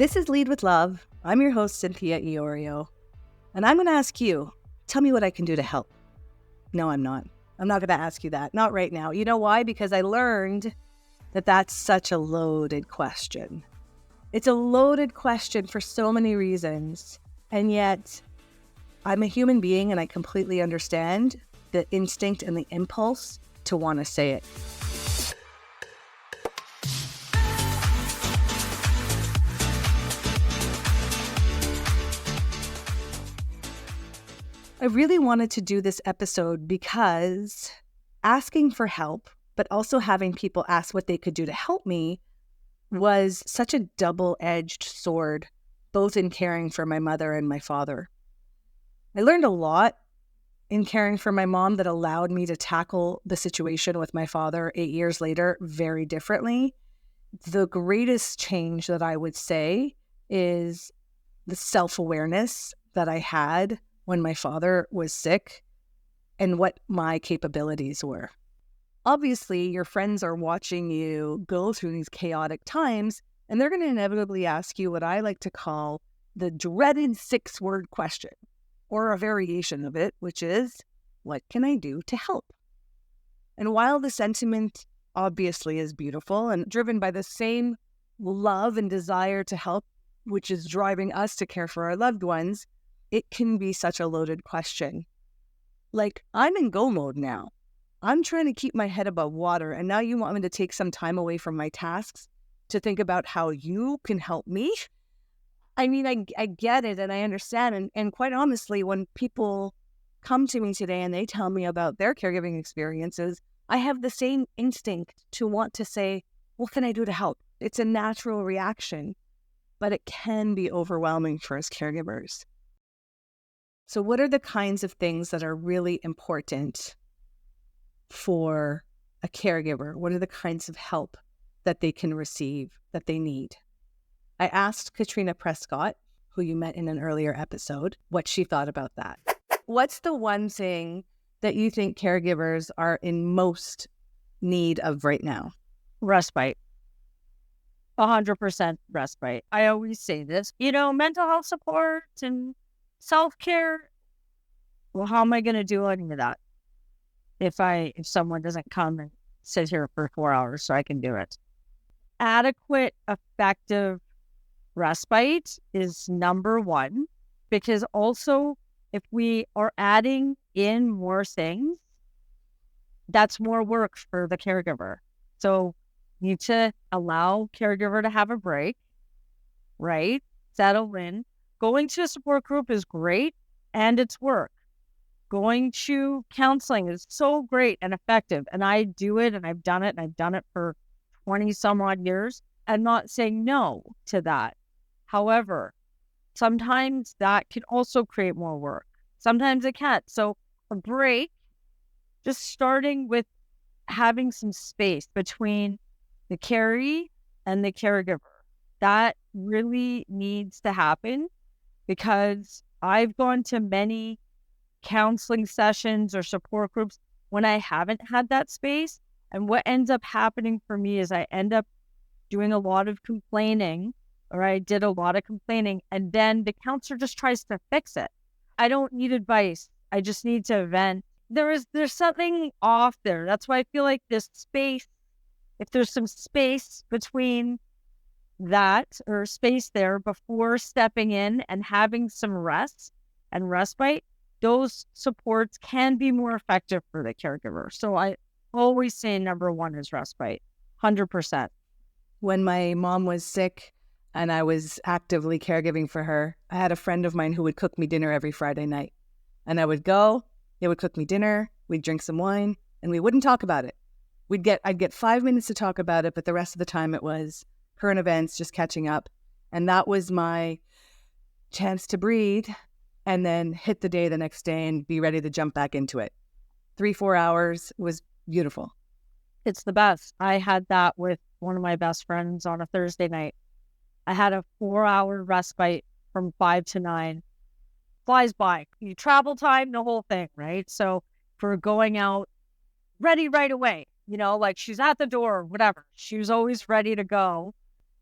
This is Lead with Love. I'm your host, Cynthia Iorio, and I'm going to ask you, tell me what I can do to help. No, I'm not. I'm not going to ask you that. Not right now. You know why? Because I learned that that's such a loaded question. It's a loaded question for so many reasons, and yet I'm a human being and I completely understand the instinct and the impulse to want to say it. I really wanted to do this episode because asking for help, but also having people ask what they could do to help me was such a double-edged sword, both in caring for my mother and my father. I learned a lot in caring for my mom that allowed me to tackle the situation with my father 8 years later very differently. The greatest change that I would say is the self-awareness that I had when my father was sick and what my capabilities were. Obviously, your friends are watching you go through these chaotic times, and they're going to inevitably ask you what I like to call the dreaded 6-word question, or a variation of it, which is, what can I do to help? And while the sentiment obviously is beautiful and driven by the same love and desire to help, which is driving us to care for our loved ones, it can be such a loaded question. Like, I'm in go mode now. I'm trying to keep my head above water, and now you want me to take some time away from my tasks to think about how you can help me? I mean, I get it and I understand. And quite honestly, when people come to me today and they tell me about their caregiving experiences, I have the same instinct to want to say, what can I do to help? It's a natural reaction, but it can be overwhelming for us caregivers. So what are the kinds of things that are really important for a caregiver? What are the kinds of help that they can receive, that they need? I asked Katrina Prescott, who you met in an earlier episode, what she thought about that. What's the one thing that you think caregivers are in most need of right now? Respite. 100% respite. I always say this, mental health support and self-care. Well, how am I going to do any of that if someone doesn't come and sit here for 4 hours so I can do it? Adequate, effective respite is number one, because also if we are adding in more things, that's more work for the caregiver. So you need to allow caregiver to have a break, right? Settle in. Going to a support group is great and it's work. Going to counseling is so great and effective. And I do it and I've done it for 20 some odd years. I'm not saying no to that. However, sometimes that can also create more work. Sometimes it can't. So a break, just starting with having some space between the caree and the caregiver. That really needs to happen, because I've gone to many counseling sessions or support groups when I haven't had that space. And what ends up happening for me is I end up doing a lot of complaining, or I did a lot of complaining, and then the counselor just tries to fix it. I don't need advice. I just need to vent. There's something off there. That's why I feel like this space, if there's some space between that, or space there before stepping in and having some rest and respite, those supports can be more effective for the caregiver. So I always say number one is respite, 100%. When my mom was sick and I was actively caregiving for her, I had a friend of mine who would cook me dinner every Friday night. And I would go, they would cook me dinner, we'd drink some wine, and we wouldn't talk about it. I'd get 5 minutes to talk about it, but the rest of the time it was current events, just catching up. And that was my chance to breathe and then hit the day the next day and be ready to jump back into it. 3-4 hours was beautiful. It's the best. I had that with one of my best friends on a Thursday night. I had a 4-hour respite from 5 to 9. Flies by. You travel time, the whole thing, right? So for going out, ready right away, like she's at the door or whatever. She was always ready to go.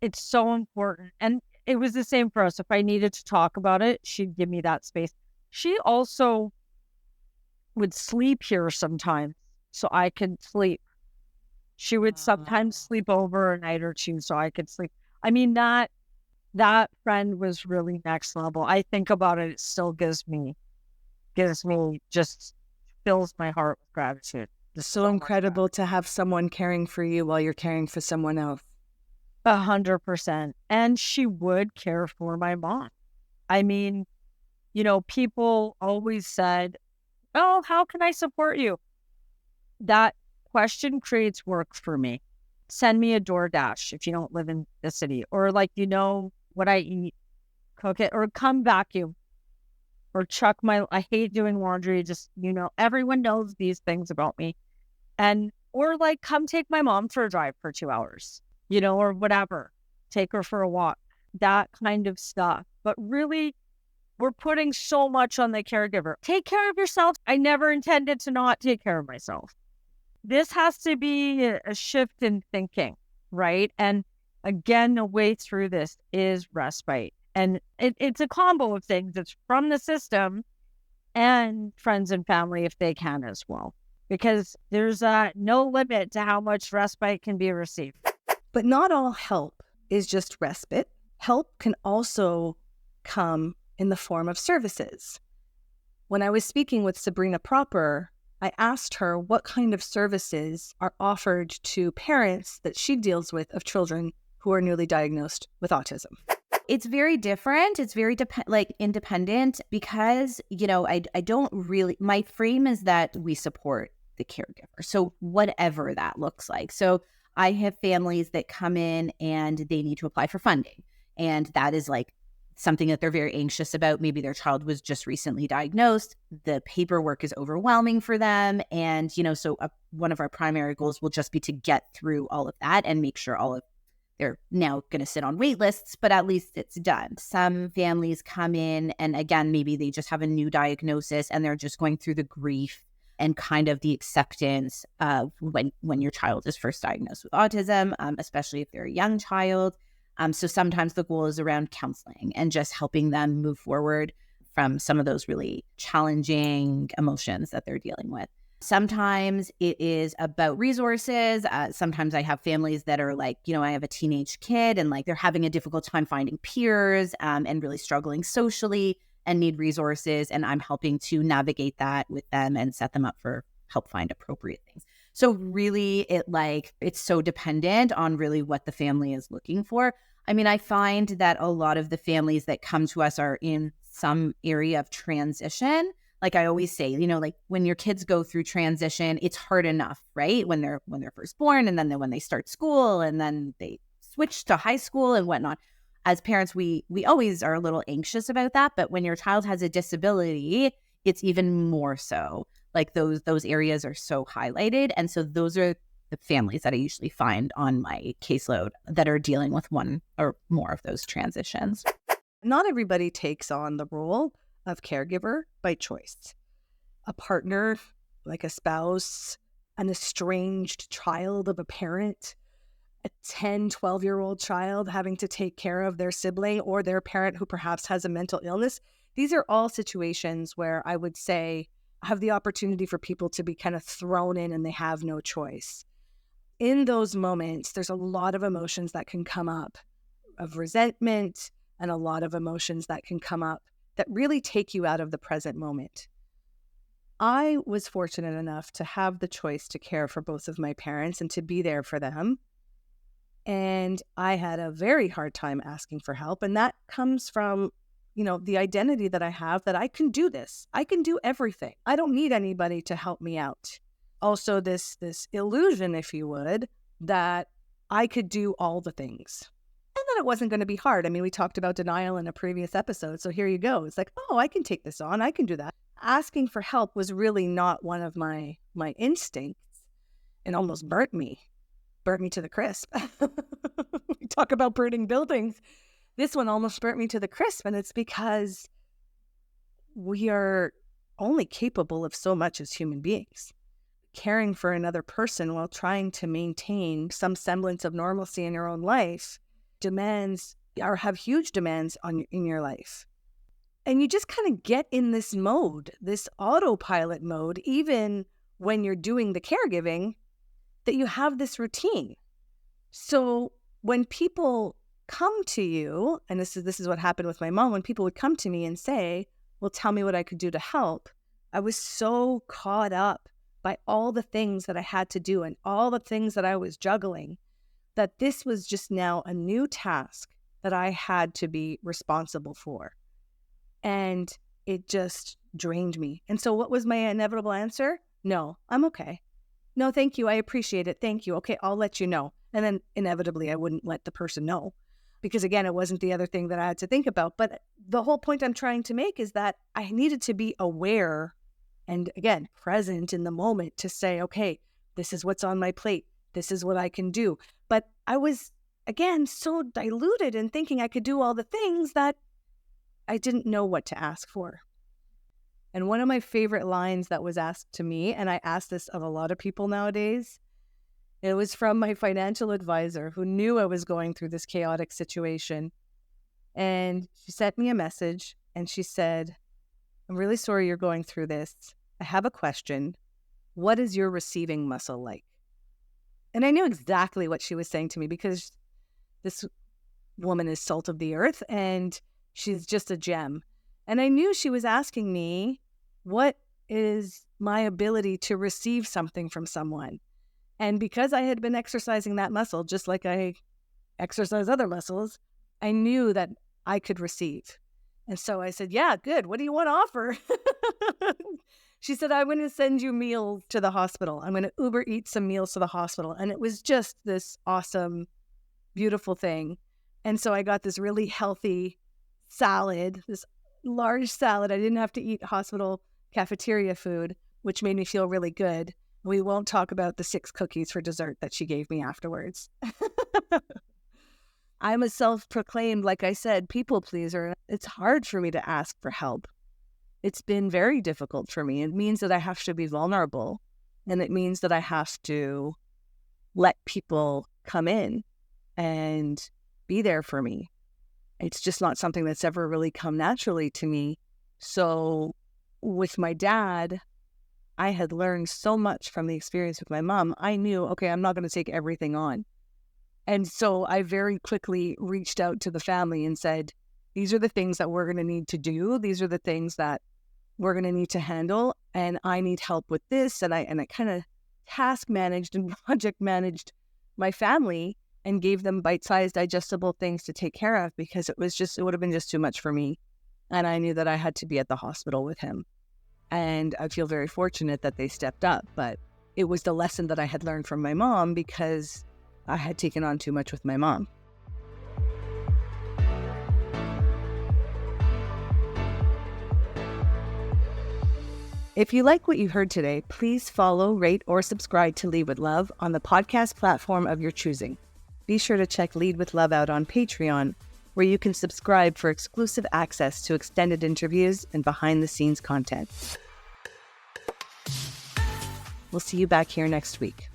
It's so important. And it was the same for us. If I needed to talk about it, she'd give me that space. She also would sleep here sometimes so I could sleep. She would sometimes sleep over a night or two so I could sleep. I mean, that friend was really next level. I think about it, it still just fills my heart with gratitude. Just So incredible to have someone caring for you while you're caring for someone else. 100%. And she would care for my mom. I mean, people always said, "Oh, how can I support you?" That question creates work for me. Send me a DoorDash if you don't live in the city, or what I eat, cook it, or come vacuum, or I hate doing laundry. Just, everyone knows these things about me. Or come take my mom for a drive for 2 hours, or whatever. Take her for a walk, that kind of stuff. But really, we're putting so much on the caregiver. Take care of yourself. I never intended to not take care of myself. This has to be a shift in thinking, right? And again, the way through this is respite. And it's a combo of things. It's from the system and friends and family if they can as well. Because there's no limit to how much respite can be received. But not all help is just respite. Help can also come in the form of services. When I was speaking with Sabrina proper, I asked her what kind of services are offered to parents that she deals with of children who are newly diagnosed with autism. It's very different. It's very independent because, I don't really, my frame is that we support the caregiver. So whatever that looks like. So I have families that come in and they need to apply for funding. And that is something that they're very anxious about. Maybe their child was just recently diagnosed. The paperwork is overwhelming for them. And, so one of our primary goals will just be to get through all of that and make sure they're now going to sit on wait lists, but at least it's done. Some families come in and again, maybe they just have a new diagnosis and they're just going through the grief and kind of the acceptance of when your child is first diagnosed with autism, especially if they're a young child. So sometimes the goal is around counseling and just helping them move forward from some of those really challenging emotions that they're dealing with. Sometimes it is about resources. Sometimes I have families that are I have a teenage kid and they're having a difficult time finding peers and really struggling socially and need resources. And I'm helping to navigate that with them and set them up for help find appropriate things. So really it's so dependent on really what the family is looking for. I mean, I find that a lot of the families that come to us are in some area of transition. Like I always say, when your kids go through transition, it's hard enough, right? When they're first born and then when they start school and then they switch to high school and whatnot. As parents, we always are a little anxious about that. But when your child has a disability, it's even more so. Those areas are so highlighted. And so those are the families that I usually find on my caseload that are dealing with one or more of those transitions. Not everybody takes on the role of caregiver by choice. A partner, like a spouse, an estranged child of a parent, a 10, 12-year-old child having to take care of their sibling or their parent who perhaps has a mental illness. These are all situations where I would say have the opportunity for people to be kind of thrown in and they have no choice. In those moments, there's a lot of emotions that can come up of resentment and a lot of emotions that can come up that really take you out of the present moment. I was fortunate enough to have the choice to care for both of my parents and to be there for them. And I had a very hard time asking for help. And that comes from, the identity that I have that I can do this. I can do everything. I don't need anybody to help me out. Also, this illusion, if you would, that I could do all the things. And that it wasn't going to be hard. I mean, we talked about denial in a previous episode. So here you go. It's I can take this on. I can do that. Asking for help was really not one of my instincts. It almost burnt me to the crisp. We talk about burning buildings. This one almost burnt me to the crisp. And it's because we are only capable of so much as human beings. Caring for another person while trying to maintain some semblance of normalcy in your own life demands or have huge demands in your life. And you just kind of get in this mode, this autopilot mode, even when you're doing the caregiving, that you have this routine. So when people come to you, and this is what happened with my mom, when people would come to me and say, well, tell me what I could do to help, I was so caught up by all the things that I had to do and all the things that I was juggling, that this was just now a new task that I had to be responsible for. And it just drained me. And so what was my inevitable answer? No, I'm okay. No, thank you. I appreciate it. Thank you. Okay, I'll let you know. And then inevitably I wouldn't let the person know, because again, it wasn't the other thing that I had to think about. But the whole point I'm trying to make is that I needed to be aware and again, present in the moment to say, okay, this is what's on my plate. This is what I can do. But I was, again, so diluted in thinking I could do all the things that I didn't know what to ask for. And one of my favorite lines that was asked to me, and I ask this of a lot of people nowadays, it was from my financial advisor who knew I was going through this chaotic situation. And she sent me a message and she said, I'm really sorry you're going through this. I have a question. What is your receiving muscle like? And I knew exactly what she was saying to me, because this woman is salt of the earth and she's just a gem. And I knew she was asking me, what is my ability to receive something from someone? And because I had been exercising that muscle, just like I exercise other muscles, I knew that I could receive. And so I said, yeah, good. What do you want to offer? She said, I'm going to send you meals to the hospital. I'm going to Uber eat some meals to the hospital. And it was just this awesome, beautiful thing. And so I got this really healthy salad, this large salad. I didn't have to eat hospital cafeteria food, which made me feel really good. We won't talk about the 6 cookies for dessert that she gave me afterwards. I'm a self-proclaimed, like I said, people pleaser. It's hard for me to ask for help. It's been very difficult for me. It means that I have to be vulnerable, and it means that I have to let people come in and be there for me. It's just not something that's ever really come naturally to me. So with my dad, I had learned so much from the experience with my mom. I knew, okay, I'm not going to take everything on. And so I very quickly reached out to the family and said, these are the things that we're going to need to do. These are the things that we're going to need to handle. And I need help with this. And I kind of task managed and project managed my family and gave them bite-sized, digestible things to take care of, because it would have been just too much for me. And I knew that I had to be at the hospital with him. And I feel very fortunate that they stepped up. But it was the lesson that I had learned from my mom, because I had taken on too much with my mom. If you like what you heard today, please follow, rate, or subscribe to Lead with Love on the podcast platform of your choosing. Be sure to check Lead with Love out on Patreon, where you can subscribe for exclusive access to extended interviews and behind-the-scenes content. We'll see you back here next week.